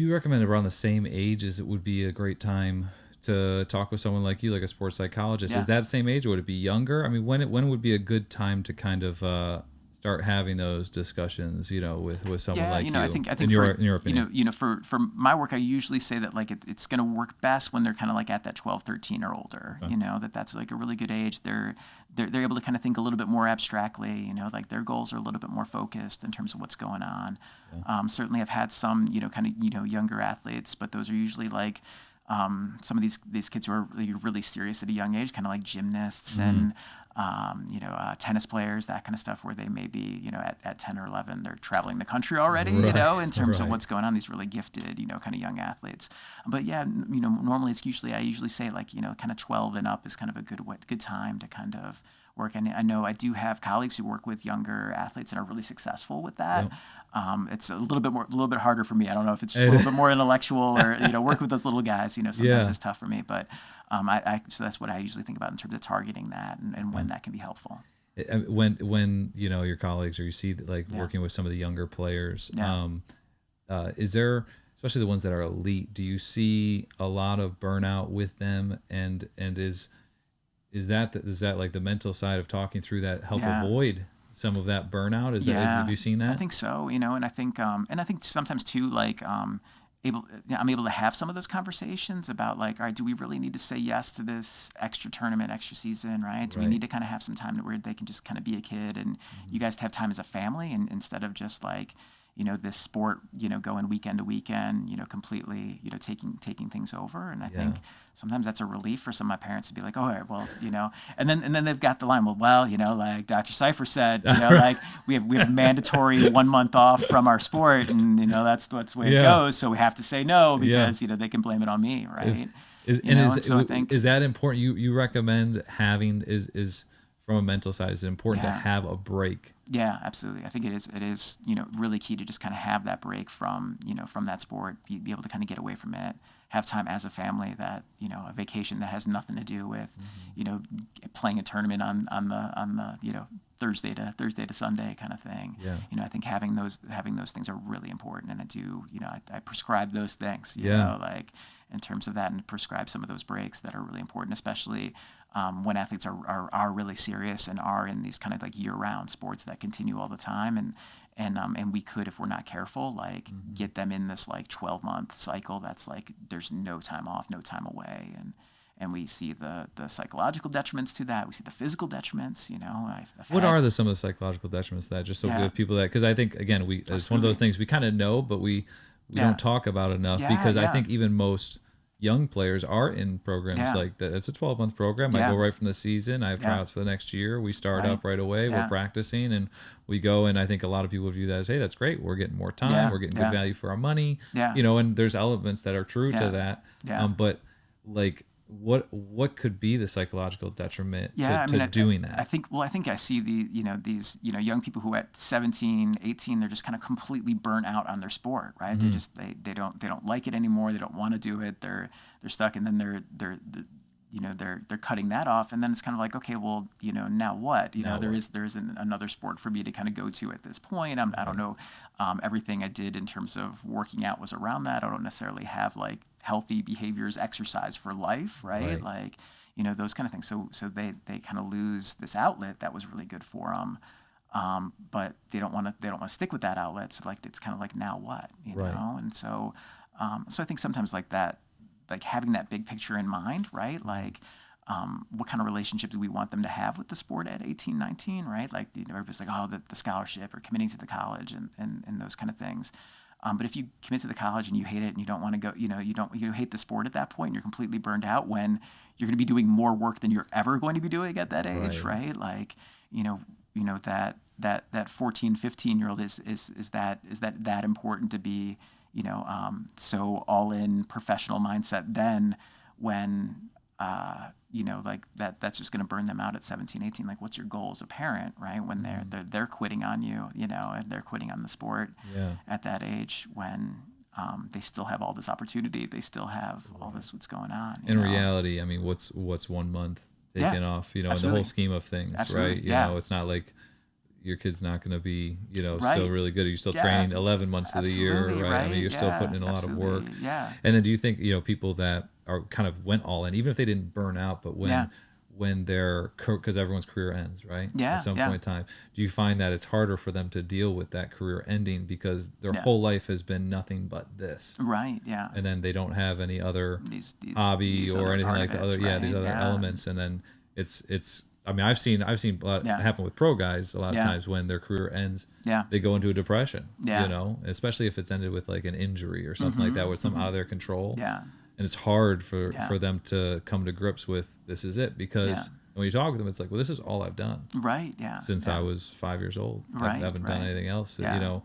do you recommend around the same age as it would be a great time to talk with someone like you, like a sports psychologist? Yeah. Is that same age, or would it be younger? I mean, when would be a good time to kind of start having those discussions, with someone Yeah, like I you, think in for your opinion? for my work, I usually say that like it's going to work best when they're kind of like at that 12, 13 or older. Okay. That's like a really good age. They're able to kind of think a little bit more abstractly. Like their goals are a little bit more focused in terms of what's going on. Yeah. Certainly, I've had some kind of younger athletes, but those are usually like some of these kids who are really serious at a young age, kind of like gymnasts and tennis players, that kind of stuff, where they may be, at 10 or 11, they're traveling the country already, Right. in terms of Right. what's going on, these really gifted, kind of young athletes. But yeah, normally I usually say like, kind of 12 and up is kind of a good time to kind of work. And I know I do have colleagues who work with younger athletes and are really successful with that. Yep. It's a little bit harder for me. I don't know if it's just a little bit more intellectual or, work with those little guys, sometimes Yeah. it's tough for me, but so that's what I usually think about in terms of targeting that and when that can be helpful. When your colleagues, or you see like Yeah. working with some of the younger players, Yeah. is there, especially the ones that are elite, do you see a lot of burnout with them, and is that like the mental side of talking through that help Yeah. avoid some of that burnout? Have Yeah, you seen I that? think so. And I think sometimes too, like I'm able to have some of those conversations about like, all right, do we really need to say yes to this extra tournament, extra season, right? Do we Right. need to kind of have some time where they can just kind of be a kid and Mhm. you guys have time as a family, and instead of just like, this sport, going weekend to weekend, completely, taking things over. And I Yeah. think sometimes that's a relief for some of my parents to be like, oh, all right, well, and then they've got the line, well, like Dr. Cypher said, like we have mandatory 1 month off from our sport, and that's the way it Yeah. goes. So we have to say no Yeah. because they can blame it on me, Is right? is and And so I think is that important? You recommend having, is from a mental side, is it important to Yeah. have a break? Yeah, absolutely. I think it is. It is, really key to just kind of have that break from, from that sport, be able to kind of get away from it, have time as a family, that, a vacation that has nothing to do with, Mhm. playing a tournament on the, Thursday to Sunday kind of thing. Yeah. I think having those things are really important, and I do, I prescribe those things, Yeah. like in terms of that, and prescribe some of those breaks that are really important, especially when athletes are really serious and are in these kind of like year-round sports that continue all the time, and we could, if we're not careful, like Mhm. get them in this like 12-month cycle that's like there's no time off, no time away, and we see the psychological detriments to that. We see the physical detriments. I've What had are some of the psychological detriments of that, just so we Yeah, have people that, because I think again, it's one of those absolutely. things we kind of know, but we Yeah, don't talk about enough, yeah, because I yeah, think even most young players are in programs yeah, like that. It's a 12-month program. I yeah, go right from the season. I have yeah, tryouts for the next year. We start right, up right away. We're yeah, practicing and we go. And I think a lot of people view that as, hey, that's great. We're getting more time. yeah, We're getting good yeah, value for our money. yeah, And there's elements that are true to yeah, that. yeah. But like, what could be the psychological detriment Yeah, I to mean, doing I that? think, well, I think I see these, young people who at 17, 18, they're just kind of completely burnt out on their sport, right? They Mhm. just, they don't like it anymore. They don't want to do it. They're stuck. And then they're cutting that off. And then it's kind of like, okay, well, now what? Now what? There isn't another sport for me to kind of go to at this point. I don't Right. know. Everything I did in terms of working out was around that. I don't necessarily have like healthy behaviors, exercise for life, right? Right. Like, those kind of things. So they kind of lose this outlet that was really good for them. But they don't want to stick with that outlet. So like, it's kind of like, now what, Right. And so I think sometimes like that, like having that big picture in mind, right? Like, what kind of relationships do we want them to have with the sport at 18, 19, right? Like, everybody's like, oh, the scholarship or committing to the college and those kind of things. But if you commit to the college and you hate it and you don't want to go, you hate the sport at that point, and you're completely burned out when you're going to be doing more work than you're ever going to be doing at that age, Right. right? Like, that 14, 15-year-old is that important to be, so all in professional mindset then when, like that's just going to burn them out at 17, 18. Like, what's your goal as a parent, right? When Mhm. they're quitting on you, and they're quitting on the sport Yeah. at that age when they still have all this opportunity, they still have all Right. this what's going on, In reality, I mean, what's 1 month Yeah, taken off, in the whole absolutely, scheme of things, right? absolutely, yeah, It's not like, your kid's not going to be, still Right. really good. Are you still Yeah. training 11 months of the year, Absolutely. right? I mean, Right. you're still Yeah. putting in a lot of work. Absolutely. Yeah. And then do you think, people that are kind of went all in, even if they didn't burn out, but Yeah. when their, because everyone's career ends, right? At Yeah. some Yeah. point in time, do you find that it's harder for them to deal with that career ending because their Yeah. whole life has been nothing but this? Right. Yeah. And then they don't have any other These hobby these or other anything part like of the it, other, these right? other Yeah. elements. And then it's I mean, I've seen a lot Yeah. happen with pro guys a lot of Yeah. times when their career ends, Yeah. they go into a depression, Yeah. especially if it's ended with like an injury or something like Mm-hmm. that, where it's something Mm-hmm. out of their control. Yeah. And it's hard for Yeah. them to come to grips with this is it, because Yeah. when you talk with them, it's like, well, this is all I've done Right. Yeah. since Yeah. I was 5 years old. I Right. haven't done Right. anything else, Yeah.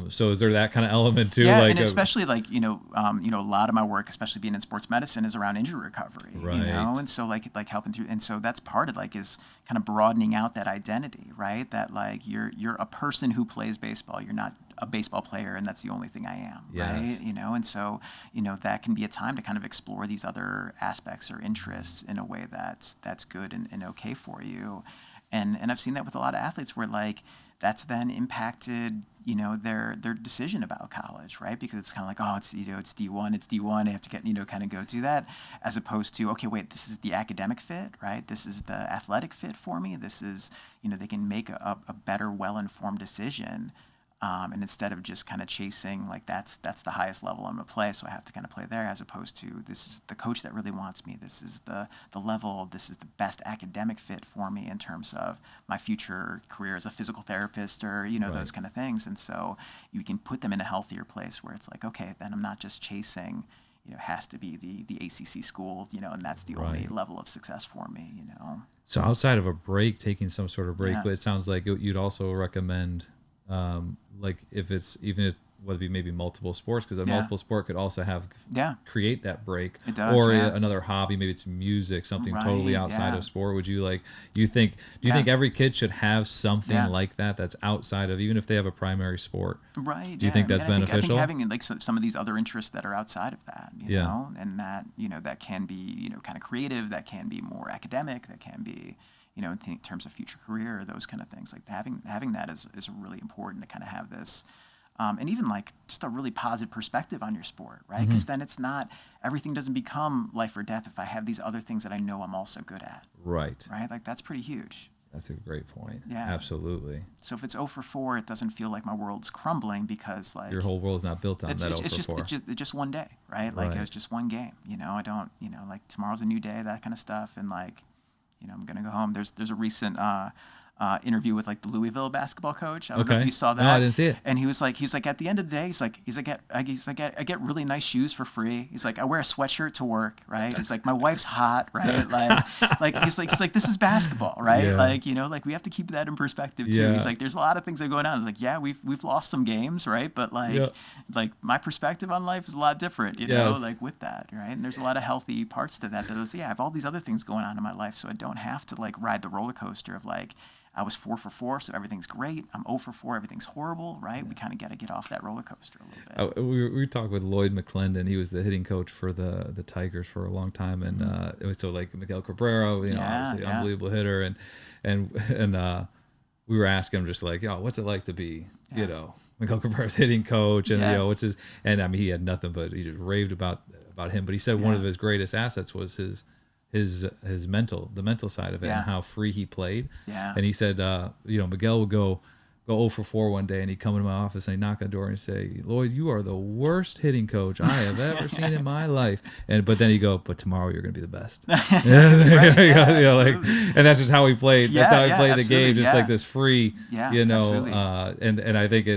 So is there that kind of element too? Yeah, Like, and especially like a lot of my work, especially being in sports medicine, is around injury recovery. Right. And so like helping through, and so that's part of like is kind of broadening out that identity, right? That like you're a person who plays baseball. You're not a baseball player, and that's the only thing I am, Yes. right? And so that can be a time to kind of explore these other aspects or interests in a way that's good and okay for you, and I've seen that with a lot of athletes where like that's then impacted their decision about college, right? Because it's kind of like, oh, it's it's D1, I have to get kind of go do that, as opposed to, okay, wait, this is the academic fit, right? This is the athletic fit for me. This is they can make a better, well-informed decision. And instead of just kind of chasing like that's the highest level I'm going to play, so I have to kind of play there, as opposed to this is the coach that really wants me. This is the level. This is the best academic fit for me in terms of my future career as a physical therapist, or Right. those kind of things. And so you can put them in a healthier place where it's like, okay, then I'm not just chasing. Has to be the ACC school, and that's the only Right. level of success for me. So outside of a break, taking some sort of break, Yeah. but it sounds like you'd also recommend, like if it's even if whether it be maybe multiple sports, because a Yeah. multiple sport could also Yeah. create that break, It does, or yeah. another hobby, maybe it's music, something totally Right, outside yeah. of sport. Would you like do you think every kid should have something Yeah. like that's outside of, even if they have a primary sport? Right. Do you think that's I think beneficial? having like some of these other interests that are outside of that, Yeah. and that that can be kind of creative, that can be more academic, that can be in terms of future career, those kind of things. Like having that is really important to kind of have this. And even like just a really positive perspective on your sport, right? Because then it's not, everything doesn't become life or death if I have these other things that I know I'm also good at, Right. right? Like that's pretty huge. That's a great point. Yeah. Absolutely. So if it's 0 for 4, it doesn't feel like my world's crumbling, because like Your whole world is not built on it's, that it's, it's just 0 for 4. it's just one day, right? Like Right. it was just one game. I don't like tomorrow's a new day, that kind of stuff, and like I'm gonna go home. There's a recent interview with like the Louisville basketball coach. I don't know if Okay. you saw that. No, I didn't see it. And he was like at the end of the day, he's like I get really nice shoes for free. He's like, I wear a sweatshirt to work, right? He's like, my wife's hot, right? Like he's like this is basketball, right? Yeah. Like like we have to keep that in perspective too. Yeah. He's like, there's a lot of things that are going on. It's like, yeah, we've lost some games, right? But like Yeah. like my perspective on life is a lot different, you know, Yes. like with that, right? And there's a lot of healthy parts to that. That is, yeah, I have all these other things going on in my life, so I don't have to like ride the roller coaster of like, I was 4 for 4, so everything's great. I'm 0 for 4, everything's horrible, right? We kind of got to get off that roller coaster a little bit. We talked with Lloyd McClendon. He was the hitting coach for the Tigers for a long time, and it was so like Miguel Cabrera, obviously Yeah. unbelievable hitter, and we were asking him just like, what's it like to be, Miguel Cabrera's hitting coach, and Yeah. what's his, and I mean he had nothing but he just raved about him, but he said one Yeah. of his greatest assets was his the mental side of it, Yeah. and how free he played. Yeah. And he said, Miguel would go 0 for 4 one day, and he'd come into my office and he'd knock on the door and say, Lloyd, you are the worst hitting coach I have ever seen in my life. But then he'd go, but tomorrow you're going to be the best. That's right. Yeah, and that's just how he played. Yeah, That's how he yeah, played the absolutely, game, just yeah. like this free, Yeah, absolutely. and I think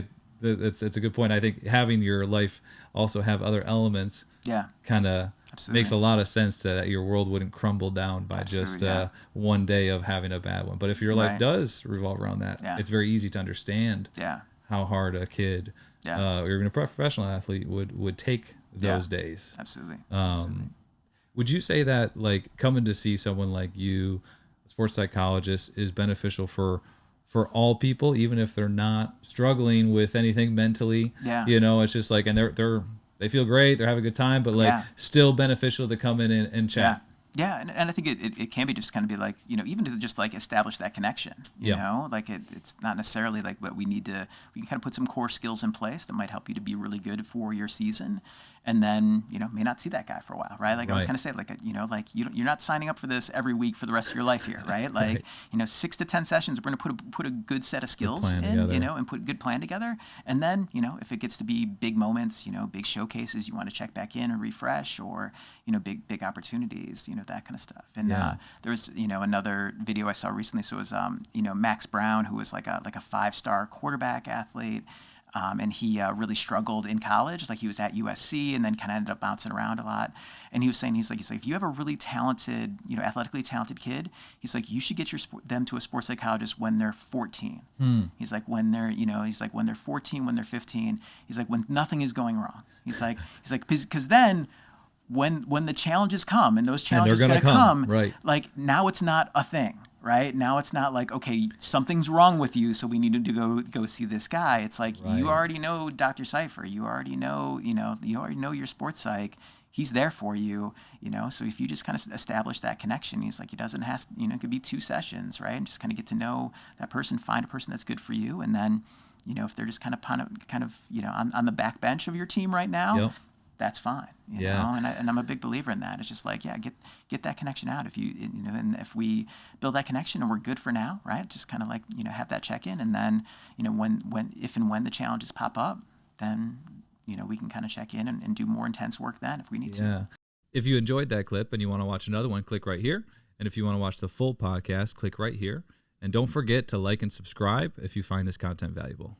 it's a good point. I think having your life also have other elements Yeah. kind of Absolutely. makes a lot of sense, that your world wouldn't crumble down by Absolutely, just yeah. one day of having a bad one. But if your life Right. does revolve around that, Yeah. it's very easy to understand Yeah. how hard a kid, Yeah. or even a professional athlete would take those days. Absolutely. Would you say that like coming to see someone like you, a sports psychologist, is beneficial for all people, even if they're not struggling with anything mentally? Yeah. It's just like, and they feel great, they're having a good time, but like Yeah. still beneficial to come in and chat. Yeah, and I think it can be just kind of be like, even to just like establish that connection, like it's not necessarily like what we can kind of put some core skills in place that might help you to be really good for your season. And then, may not see that guy for a while, right? Like I was kind of saying, like, you're not signing up for this every week for the rest of your life here, right? Like, 6 to 10 sessions, we're going to put a good set of skills in, and put a good plan together. And then, if it gets to be big moments, big showcases, you want to check back in and refresh, or, big opportunities, that kind of stuff. And there was, another video I saw recently. So it was, Max Brown, who was like a 5-star quarterback athlete. And he really struggled in college. Like he was at USC and then kind of ended up bouncing around a lot. And he was saying, he's like, if you have a really talented, athletically talented kid, he's like, you should get them to a sports psychologist when they're 14. He's like, when they're, when they're 14, when they're 15, he's like, when nothing is going wrong. He's like, because then when the challenges come, and those challenges are going to come, right? Like now it's not a thing. Right now, it's not like, okay, something's wrong with you, so we need to go see this guy. It's like you already know Dr. Cypher. You already know, you already know your sports psych. He's there for you, So if you just kind of establish that connection, he's like, it doesn't have, it could be 2 sessions, right? And just kind of get to know that person, find a person that's good for you, and then, if they're just kind of on the back bench of your team right now. That's fine, you know, and I'm a big believer in that. It's just like, get that connection out. If and if we build that connection and we're good for now, right? Just kind of like, have that check in, and then, if and when the challenges pop up, then, we can kind of check in and do more intense work then if we need to. If you enjoyed that clip and you want to watch another one, click right here. And if you want to watch the full podcast, click right here. And don't forget to like and subscribe if you find this content valuable.